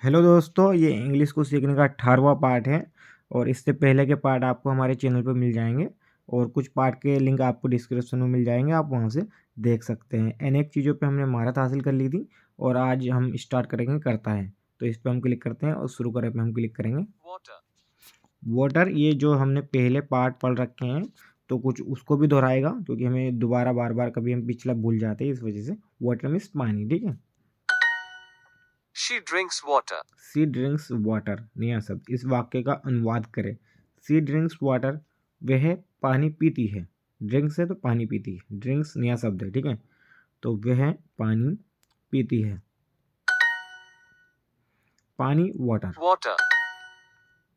Hello दोस्तों, ये English को सीखने का 18वां पार्ट है और इससे पहले के पार्ट आपको हमारे चैनल पर मिल जाएंगे और कुछ पार्ट के लिंक आपको डिस्क्रिप्शन में मिल जाएंगे, आप वहां से देख सकते हैं। अनेक चीज़ों पे हमने महारत हासिल कर ली थी और आज हम स्टार्ट करेंगे करता है, तो इस पर हम क्लिक करते हैं और शुरू करें पे हम क्लिक करेंगे। वाटर, ये जो हमने पहले पार्ट पढ़ रखे हैं तो कुछ उसको भी दोहराएगा क्योंकि हमें दोबारा बार बार कभी हम पिछला भूल जाते हैं, इस वजह से। वाटर मीन्स पानी, ठीक है। She drinks water. She drinks water, नया शब्द। इस वाक्य का अनुवाद करें। सी ड्रिंक्स वाटर, वह पानी पीती है। ड्रिंक्स है तो पानी पीती है, ड्रिंक्स नया शब्द है, ठीक है। तो वह पानी पीती है, पानी water. Water.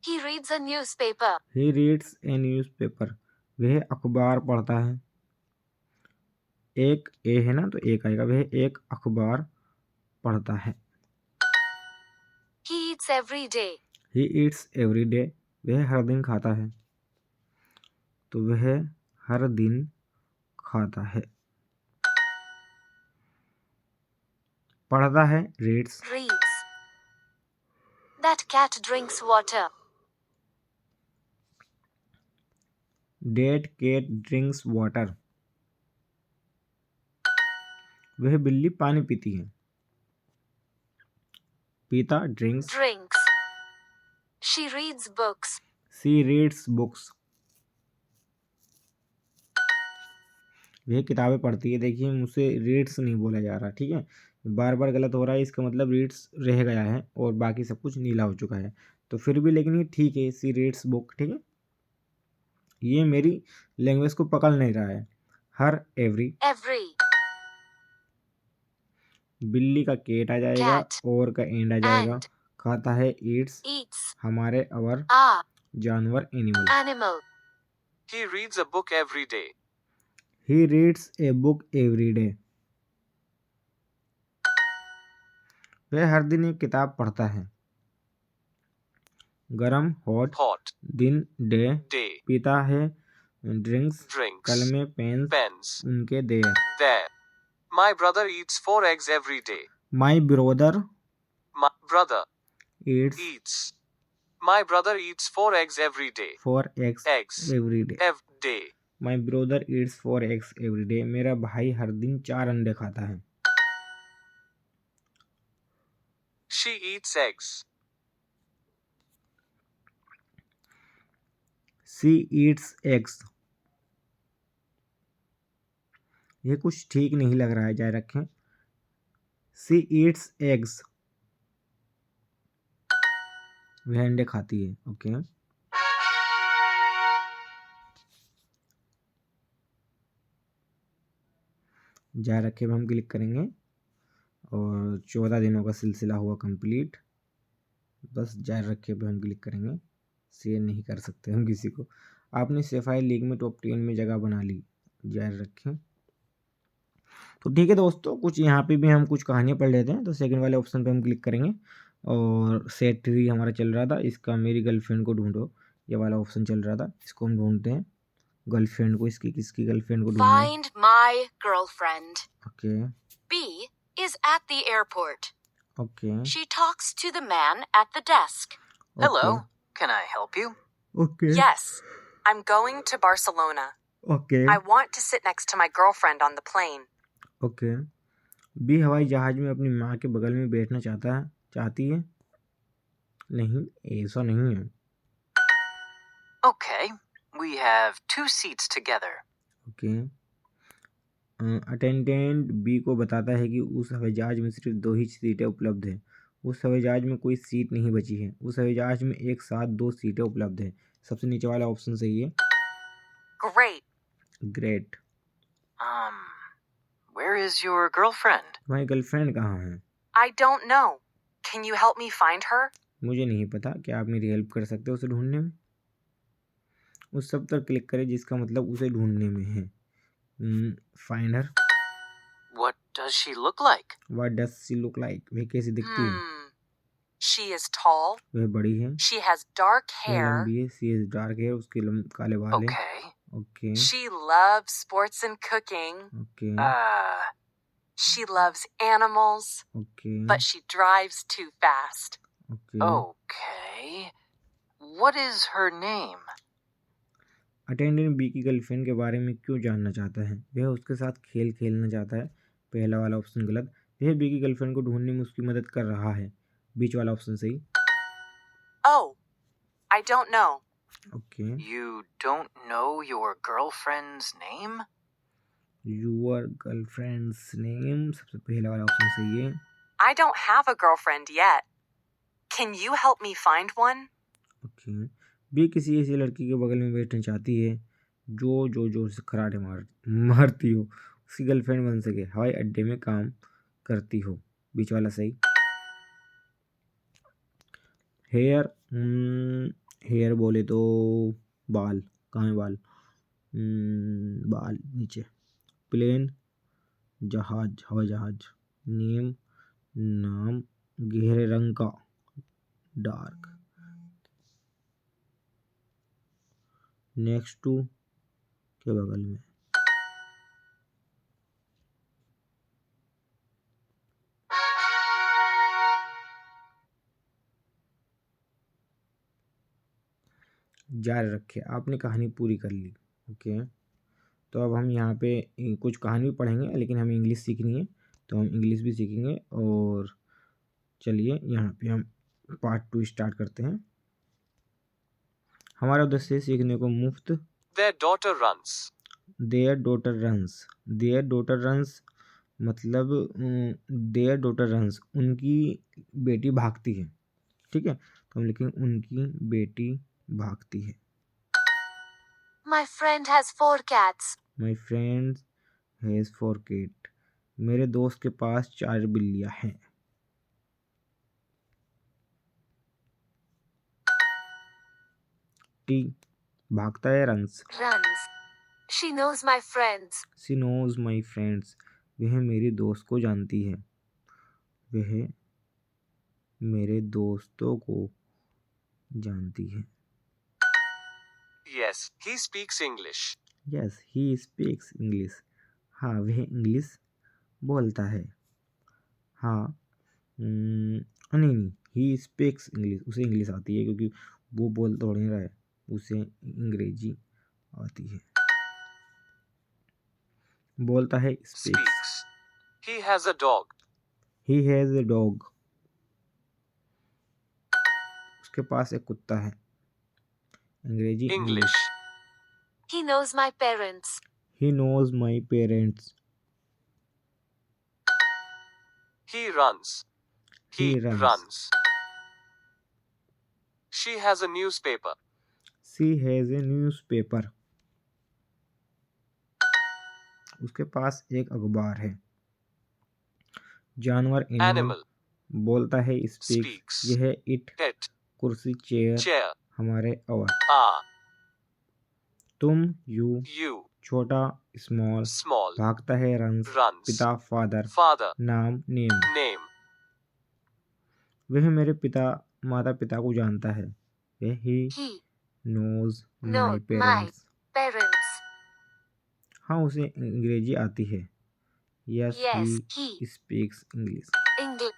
He reads a newspaper. He reads A news paper, वह अखबार पढ़ता है। एक ए है ना तो एक आएगा, वह एक अखबार पढ़ता है। He eats every day. He eats every day, वह हर दिन खाता है। तो वह हर दिन खाता है। पढ़ता है, reads. Reads. That cat drinks water. That cat drinks water, वह बिल्ली पानी पीती है। पीता, drinks. Drinks. She reads books. She reads books, वह किताबें पढ़ती है। देखिए, मुझसे रीड्स नहीं बोला जा रहा, ठीक है, बार बार गलत हो रहा है। इसका मतलब रीड्स रह गया है और बाकी सब कुछ नीला हो चुका है, तो फिर भी लेकिन ये ठीक है। सी रीड्स बुक, ठीक है। ये मेरी लैंग्वेज को पकड़ नहीं रहा है। हर, एवरी। Every. बिल्ली का केट आ जाएगा, Cat. और का एंड आ जाएगा। And. खाता है, ईट्स। Eats. हमारे, अवर। A. जानवर, animal. Animal. He reads a book every day. He reads a book every day, वह हर दिन एक किताब पढ़ता है। गरम, हॉट। Hot. दिन, डे। Day. पीता है, ड्रिंक्स। Drinks. कल में, पेन्स। Pens. उनके, there. There. My brother eats 4 eggs every day. My brother My brother eats eats. My brother eats 4 eggs every day. 4 eggs Eggs. Every day. Every day. My brother eats 4 eggs every day, मेरा भाई हर दिन 4 अंडे खाता है। She eats eggs. She eats eggs, ये कुछ ठीक नहीं लग रहा है, जाए रखें। सी ईट्स एग्स, वह अंडे खाती है, ओके। जाए रखे पे हम क्लिक करेंगे और 14 दिनों का सिलसिला हुआ कंप्लीट। बस जाए रखे पे हम क्लिक करेंगे। शेयर नहीं कर सकते हम किसी को। आपने सेफाई लीग में टॉप 10 में जगह बना ली, जारी रखें। तो ठीक है दोस्तों, कुछ यहाँ पे भी हम कुछ कहानियाँ पढ़ लेते हैं। तो सेकंड वाले ऑप्शन पे हम क्लिक करेंगे और सेट 3 हमारा चल रहा था, इसका मेरी गर्लफ्रेंड को ढूंढो, ये वाला ऑप्शन चल रहा था। इसको हम ढूंढते हैं, गर्लफ्रेंड को। इसकी किसकी गर्लफ्रेंड को ढूंढना है? Find my girlfriend. Okay B is at the airport. Okay She talks to the man at the desk. Hello, can I help you? Okay Yes, I'm going to Barcelona. Okay I want to sit next to my girlfriend on the plane. Okay. B हवाई जहाज में अपनी माँ के बगल में बैठना चाहती है। नहीं, ऐसा नहीं है। Okay, we have 2 seats together. Okay. Attendant B को बताता है कि उस हवाई जहाज में सिर्फ 2 ही सीटें उपलब्ध है। उस हवाई जहाज में कोई सीट नहीं बची है। उस हवाई जहाज में एक साथ 2 सीटें उपलब्ध है। सबसे नीचे वाला ऑप्शन सही है। Great. Great. Where is your girlfriend? तुम्हारी गर्लफ्रेंड कहाँ है? I don't know. Can you help me find her? मुझे नहीं पता, क्या आप मेरी हेल्प कर सकते हो उसे ढूंढने में? उस सब पर क्लिक करें जिसका मतलब उसे ढूंढने में है। Find her. What does she look like? What does she look like, वह कैसी दिखती है? She is tall. वह बड़ी है। She has dark वह hair. लंबी है। सी इज डार्क है, उसके काले बाल है। Okay. Okay She loves sports and cooking. Okay She loves animals, okay but she drives too fast. Okay. Okay. What is her name? Attendant B की girlfriend के बारे में क्यों जानना चाहता है? वह उसके साथ खेल खेलना चाहता है। पहला वाला ऑप्शन गलत। वह बी की गर्लफ्रेंड को ढूंढने में उसकी मदद कर रहा है। बीच वाला ऑप्शन सही। Oh, I don't know. Okay. You don't know your girlfriend's name? Your girlfriends name, सबसे पहला वाला ऑप्शन सही है। I don't have a girlfriend yet. Can you help me find one? Okay. B किसी ऐसी लड़की के बगल में बैठना चाहती है जो जोर से खराटे मारती हो, उसकी गर्लफ्रेंड बन सके, हवाई अड्डे में काम करती हो। बीच वाला सही। हेयर, हेयर बोले तो बाल, कहाँ है बाल? बाल नीचे। प्लेन, जहाज, हवाई जहाज। नेम, नाम, गहरे रंग का, डार्क। नेक्स्ट टू के बगल में। जारी रखे, आपने कहानी पूरी कर ली। ओके, तो अब हम यहाँ पे कुछ कहानी भी पढ़ेंगे, लेकिन हमें इंग्लिश सीखनी है तो हम इंग्लिश भी सीखेंगे। और चलिए यहाँ पे हम पार्ट 2 स्टार्ट करते हैं। हमारा उद्देश्य है सीखने को मुफ्त। Their daughter runs. There daughter runs, there daughter runs मतलब देयर डॉटर रन्स, उनकी बेटी भागती है। ठीक है, तो हम लिखेंगे उनकी बेटी भागती है। My friend has 4 cats. My friend has 4 cat, मेरे दोस्त के पास 4 बिल्लियाँ हैं। टी भागता है, runs. Runs. She knows my friends. She knows my friends, वह मेरी दोस्त को जानती है, वह मेरे दोस्तों को जानती है। Yes, he speaks English. Yes he speaks English, हाँ वह इंग्लिश बोलता है। हाँ नहीं, ही स्पीक्स इंग्लिश, उसे इंग्लिश आती है क्योंकि वो बोल तो नहीं रहा है, उसे अंग्रेजी आती है। बोलता है speaks. Speaks. He has a dog. He has a dog, उसके पास एक कुत्ता है। अंग्रेजी English. He knows my parents. He knows my parents. He runs. He runs. She has a newspaper. She has a newspaper, उसके पास एक अखबार है। जानवर एनिमल, Animal. बोलता है स्पीक्स, Speaks. यह इट, Pet. कुर्सी, चेयर, Chair. हमारे और। Are. तुम, यू, You. छोटा, स्मॉल, Small. भागता है, रन्स, Runs. पिता, फादर, Father. नाम, नेम, Name. वह मेरे माता पिता को जानता है, वह ही He knows my knows my parents. parents. हाँ उसे अंग्रेजी आती है। Yes Yes, he he speaks English. English.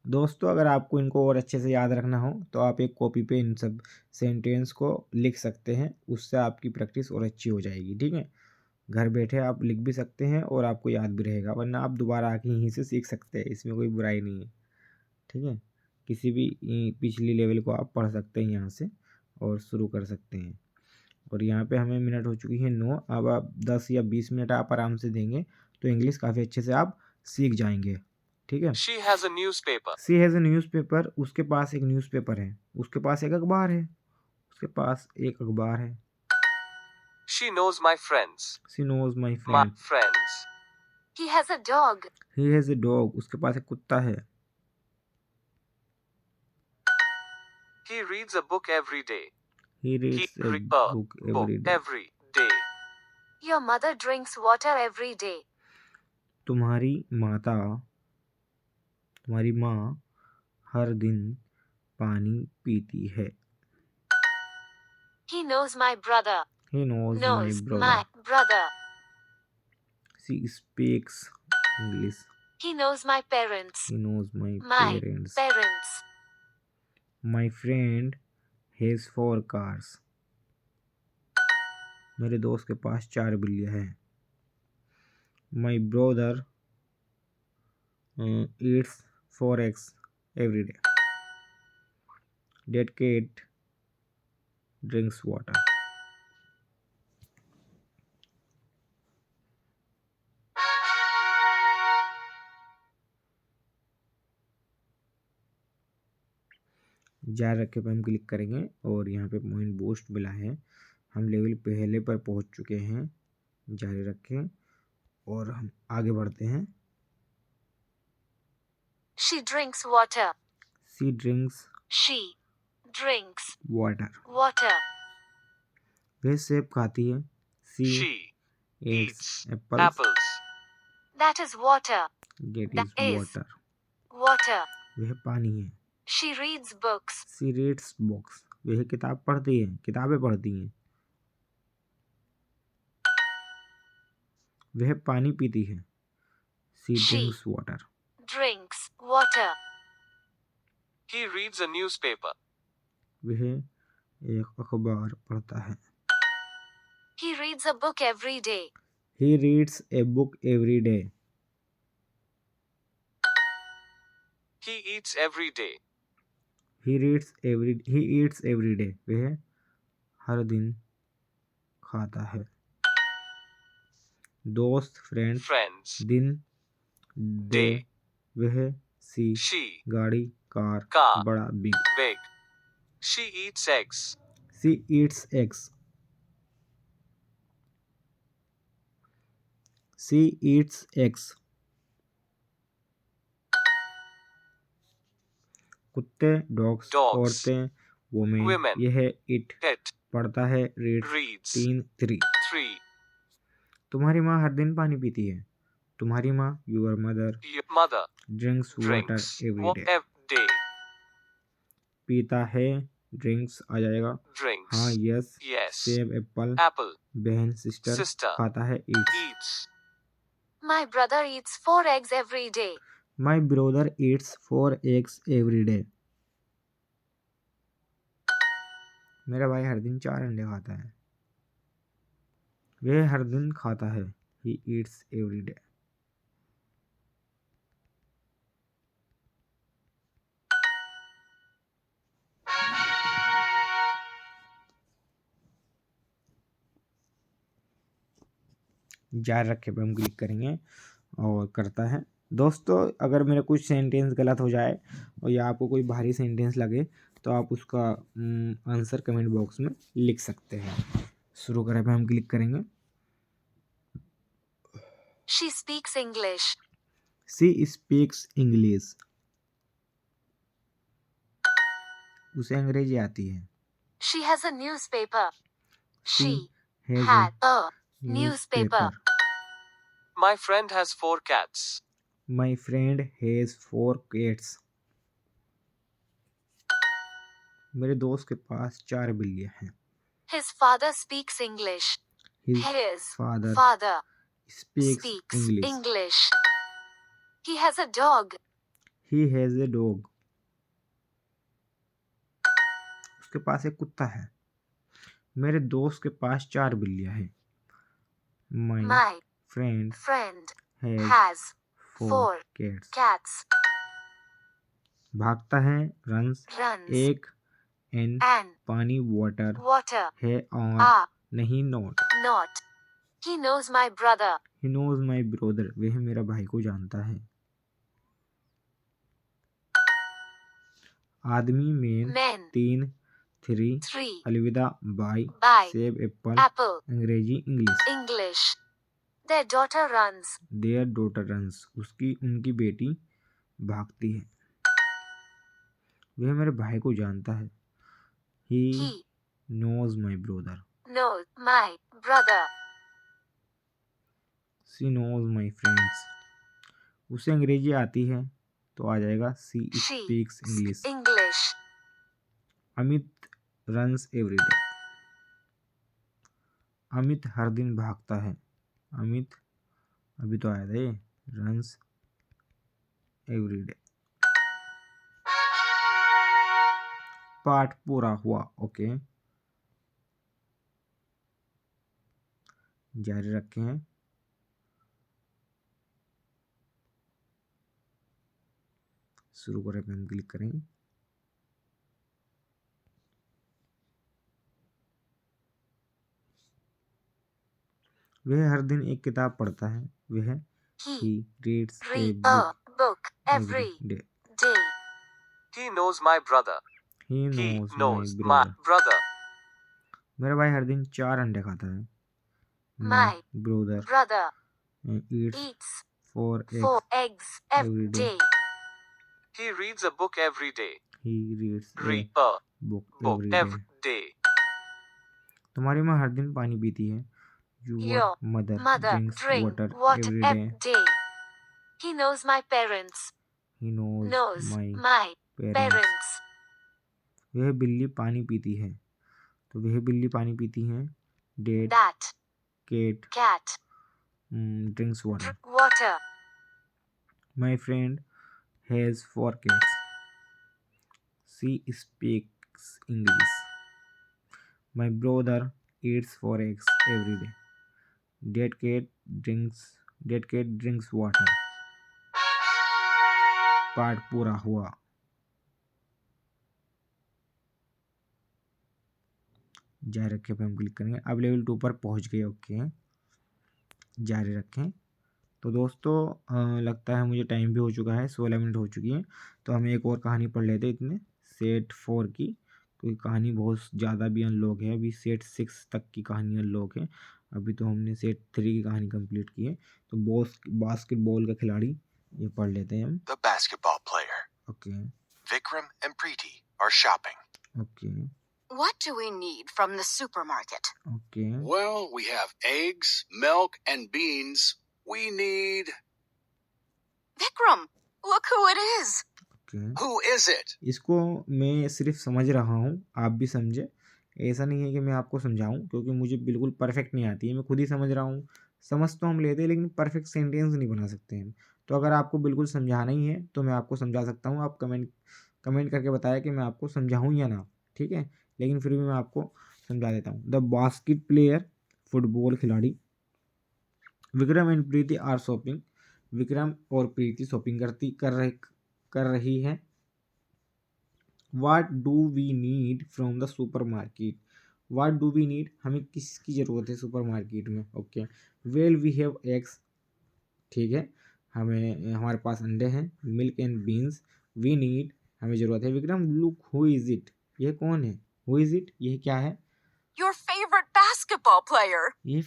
दोस्तों अगर आपको इनको और अच्छे से याद रखना हो तो आप एक कॉपी पे इन सब सेंटेंस को लिख सकते हैं, उससे आपकी प्रैक्टिस और अच्छी हो जाएगी। ठीक है, घर बैठे आप लिख भी सकते हैं और आपको याद भी रहेगा, वरना आप दोबारा आके यहीं से सीख सकते हैं, इसमें कोई बुराई नहीं है। ठीक है, किसी भी पिछली लेवल को आप पढ़ सकते हैं यहाँ से और शुरू कर सकते हैं। और यहाँ पे हमें मिनट हो चुकी है 9। अब आप 10 या 20 मिनट आप आराम से देंगे तो इंग्लिश काफ़ी अच्छे से आप सीख जाएंगे। ठीक है। She has a newspaper. She has a newspaper, उसके पास एक न्यूज़पेपर है, उसके पास एक अखबार है, उसके पास एक अखबार है। She knows my friends. She knows my My friend. friends. He has a dog. He has a dog, उसके पास एक कुत्ता है। He reads a book every day. He reads A read a book book every day. every day. Your mother drinks water every day. तुम्हारी माँ हर दिन पानी पीती है। He knows my brother. He knows my Knows brother. my brother. सी स्पीक्स इंग्लिश। He knows my parents. He knows my My parents. parents. My friend has 4 cars. मेरे दोस्त के पास 4 बिल्लियाँ हैं. My brother eats 4 eggs every day. That cat drinks water. जारी रखे पर हम क्लिक करेंगे और यहाँ पे पॉइंट बूस्ट मिला है. हम लेवल पहले पर पहुँच चुके हैं. जारी रखें और हम आगे बढ़ते हैं. She drinks water. She drinks She drinks water. water. वह सेब खाती है. She She eats eats apples. apples. That is water. That That is is water. water. वह पानी है. She reads books. She reads books. वह किताब पढ़ती है, किताबें पढ़ती हैं. वह पानी पीती है. She She drinks water. drinks water. He reads a newspaper. वह एक अखबार पढ़ता है. He reads a book every day. He reads a book every day. He eats every day. He eats every day. वह हर दिन खाता है. दोस्त फ्रेंड्स Friends. दिन डे. Day. वह सी She गाड़ी कार car. बड़ा big. big. She eats eggs. She eats eggs. She eats eggs. कुत्ते डॉग्स. Dogs. औरतें वुमेन. Women. यह इट It पढ़ता है. Read reads. 3. Three. तुम्हारी माँ हर दिन पानी पीती है. तुम्हारी माँ your mother Your mother drinks water drinks every day. every day. पीता है. ड्रिंक्स आ जाएगा. Drinks. हाँ यस. Yes. सेब एप्पल. Apple. बहन सिस्टर. Sister. खाता है. Eats. Eats. My brother eats 4 eggs every day. My brother Yeats 4 eggs every day. मेरा भाई हर दिन 4 अंडे खाता है. वह हर दिन खाता है. He eats every day. जारी रखे पे हम क्लिक करेंगे और करता है. दोस्तों अगर मेरा कुछ सेंटेंस गलत हो जाए और या आपको कोई भारी सेंटेंस लगे तो आप उसका आंसर कमेंट बॉक्स में लिख सकते हैं. शुरू करें पे हम क्लिक करेंगे. She speaks English. She speaks English. उसे अंग्रेजी आती है. She has a newspaper. She has had a a newspaper. My friend has 4 cats. My friend has 4 cats. मेरे दोस्त के पास 4 बिल्लियाँ हैं. His father speaks English. His His father father speaks speaks English. English. He has a dog. He has a dog. उसके पास एक कुत्ता है. मेरे दोस्त के पास 4 बिल्लियाँ हैं. My My friend friend has has 4 4 cats. cats. भागता है. runs. Runs एक and and पानी water water है और are नहीं not. not. He knows my brother. He knows my brother. वह मेरा भाई को जानता है. आदमी मेन. Men 3 3 3 अलविदा बाय. buy सेब एप्पल. apple अंग्रेजी English. English. Their daughter runs. There daughter runs. उनकी बेटी भागती है. वह मेरे भाई को जानता है. He He knows my brother. knows my brother. She knows my friends. उसे अंग्रेजी आती है तो आ जाएगा she She speaks English. English. Amit runs every day. Amit हर दिन भागता है. अमित अभी तो आया था ये. runs every day. पाठ पूरा हुआ। ओके, जारी रखे हैं। शुरू करें पे हम क्लिक करेंगे। वह हर दिन एक किताब पढ़ता है। वह He he reads a read book a book every every day. day. He knows my brother. He He knows my knows my brother. brother. मेरा भाई हर दिन 4 अंडे खाता है। My brother brother eats eats 4 4 eggs eggs every every day. day. He reads a book every day. He reads a Read a book book every day. every day. तुम्हारी माँ हर दिन पानी पीती है। Your Your mother mother drinks drink water water every day. every day. He knows my parents. He knows Knows my my parents. parents. वह बिल्ली पानी पीती है। तो वह बिल्ली पानी पीती है। Dad That cat cat drinks water. drink water. My friend has 4 cats. She speaks English. My brother eats 4 eggs every day. That cat drinks water. पाठ पूरा हुआ। जारी रखें पे हम क्लिक करेंगे। अब लेवल 2 पर पहुंच गए। ओके, जारी रखें। तो दोस्तों लगता है मुझे टाइम भी हो चुका है, 16 मिनट हो चुकी है। तो हम एक और कहानी पढ़ लेते हैं इतने सेट 4 की, क्योंकि कहानी बहुत ज़्यादा भी अनलॉक है। अभी सेट 6 तक की कहानी अनलॉक है। अभी तो हमने सेट 3 की कहानी कंप्लीट की है। तो बास्केटबॉल का खिलाड़ी ये पढ़ लेते हैं हम। The basketball player. Okay Vikram and Preeti are shopping. Okay What do we need from the supermarket? Okay Well, we have eggs, milk, and beans. We need. Vikram, look who it is. Okay. Who is it? इसको मैं सिर्फ समझ रहा हूँ, आप भी समझे। ऐसा नहीं है कि मैं आपको समझाऊं, क्योंकि मुझे बिल्कुल परफेक्ट नहीं आती है। मैं खुद ही समझ रहा हूँ। समझ तो हम लेते हैं, लेकिन परफेक्ट सेंटेंस नहीं बना सकते हैं। तो अगर आपको बिल्कुल समझाना ही है तो मैं आपको समझा सकता हूँ। आप कमेंट करके बताया कि मैं आपको समझाऊँ या ना, ठीक है। लेकिन फिर भी मैं आपको समझा देता हूँ। द बास्केट प्लेयर, फुटबॉल खिलाड़ी। Vikram and Preeti are shopping. Vikram और प्रीति शॉपिंग कर रही है। What do we need from the supermarket. What do we need, हमें किसकी ज़रूरत है सुपर मार्केट में। Okay, well we have eggs, ठीक है, हमारे पास अंडे हैं। Milk and beans, we need, हमें ज़रूरत है। Vikram, look who is it, ये कौन है। हु इज़ इट, ये क्या है। Your favorite basketball player. ये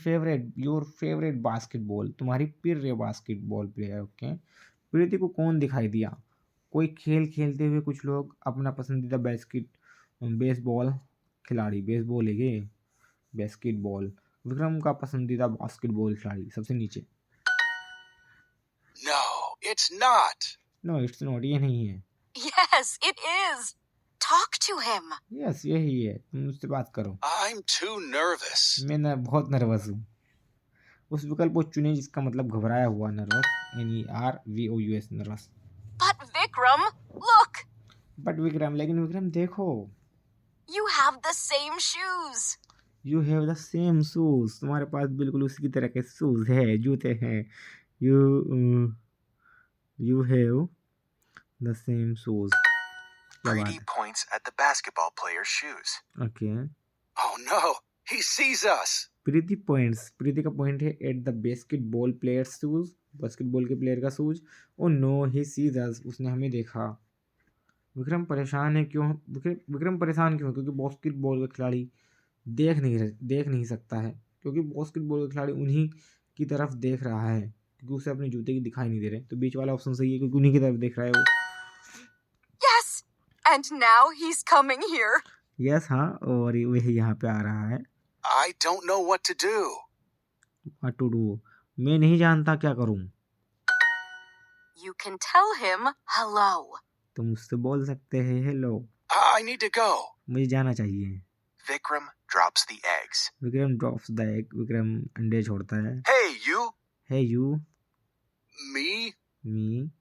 योर फेवरेट बास्केटबॉल, तुम्हारी प्रिय बास्केटबॉल प्लेयर। ओके, प्रीति को कौन दिखाई दिया। कोई खेल खेलते हुए कुछ लोग, अपना पसंदीदा बेसबॉल खिलाड़ी। बेसबॉल है ये, बास्केटबॉल। विक्रम का पसंदीदा बास्केटबॉल खिलाड़ी सबसे नीचे। No, it's not. No it's not, ये नहीं है। Yes, it is. Talk to him. Yes यही है, तुम उससे बात करो। I'm too nervous. मैं बहुत नर्वस हूँ। उस विकल्प को चुने जिसका मतलब घबराया हुआ, nervous, NERVOUS, nervous. But Vikram, look. But Vikram, लेकिन विक्रम देखो। You have the same shoes. You have the same shoes, तुम्हारे पास बिल्कुल उसी की तरह के शूज है, जूते हैं। You have the same shoes. क्या बात Preeti है। points at the basketball player's shoes. Okay, Oh no, he sees us. Preeti points, Preeti का पॉइंट है at the basketball player shoes, basketball के प्लेयर का shoes. Oh no he sees us, उसने हमें देखा। विक्रम परेशान है क्यों। विक्रम परेशान क्यों, क्योंकि बास्केटबॉल का खिलाड़ी देख नहीं सकता है, क्योंकि बास्केटबॉल का खिलाड़ी उन्हीं की तरफ देख रहा है, क्योंकि उसे अपने जूते की दिखाई नहीं दे रहे। तो बीच वाला ऑप्शन सही है, क्योंकि उन्हीं की तरफ देख रहा है वो। Yes. And now he's coming here. Yes हाँ, और वह यहाँ पे आ रहा है। I don't know what to do. What to do, मैं नहीं जानता क्या करूँ। You can tell him hello. तुम उससे बोल सकते हैं hello. I need to go. मुझे जाना चाहिए। Vikram drops the eggs. Vikram drops the egg, विक्रम अंडे छोड़ता है। Hey, you. Hey you, Me? Me,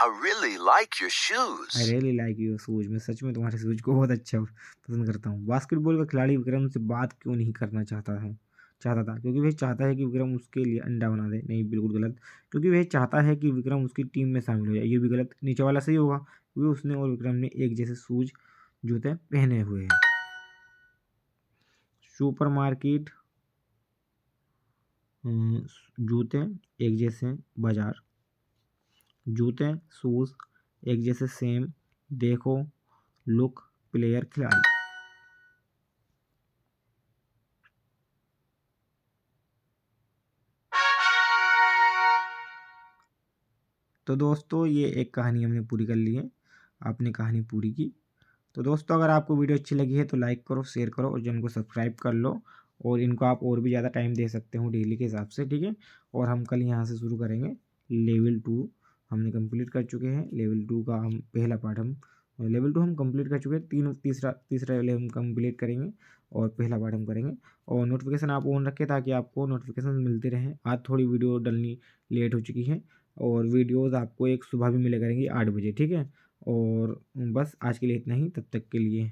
I really like your shoes. I really like your shoes, मैं सच में तुम्हारे शूज को बहुत अच्छा पसंद करता हूँ। बास्केटबॉल का खिलाड़ी विक्रम से बात क्यों नहीं करना चाहता था? क्योंकि वह चाहता है कि विक्रम उसके लिए अंडा बना दे। नहीं, बिल्कुल गलत। क्योंकि वह चाहता है कि विक्रम उसकी टीम में शामिल हो जाए। ये भी गलत। नीचे वाला सही होगा, क्योंकि उसने और विक्रम ने एक जैसे शूज जूते पहने हुए हैं। सुपरमार्केट, जूते एक जैसे, बाजार, जूते शूज एक जैसे, सेम, देखो, लुक, प्लेयर, खिलाड़ी। तो दोस्तों ये एक कहानी हमने पूरी कर ली है, आपने कहानी पूरी की। तो दोस्तों अगर आपको वीडियो अच्छी लगी है तो लाइक करो, शेयर करो और चैनल को सब्सक्राइब कर लो। और इनको आप और भी ज़्यादा टाइम दे सकते हो डेली के हिसाब से, ठीक है। और हम कल यहाँ से शुरू करेंगे लेवल 2। हमने कंप्लीट कर चुके हैं लेवल 2 का। हम पहला पार्ट लेवल 2 हम कंप्लीट कर चुके हैं। तीसरा लेवल हम कंप्लीट करेंगे और पहला पार्ट हम करेंगे। और नोटिफिकेशन आप ऑन रखें ताकि आपको नोटिफिकेशन मिलते रहें। आज थोड़ी वीडियो डलनी लेट हो चुकी है और वीडियोज़ आपको एक सुबह भी मिले करेंगी 8 बजे, ठीक है। और बस आज के लिए इतना ही। तब तक के लिए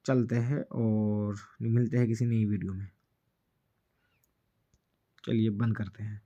चलते हैं और मिलते हैं किसी नई वीडियो में। चलिए बंद करते हैं।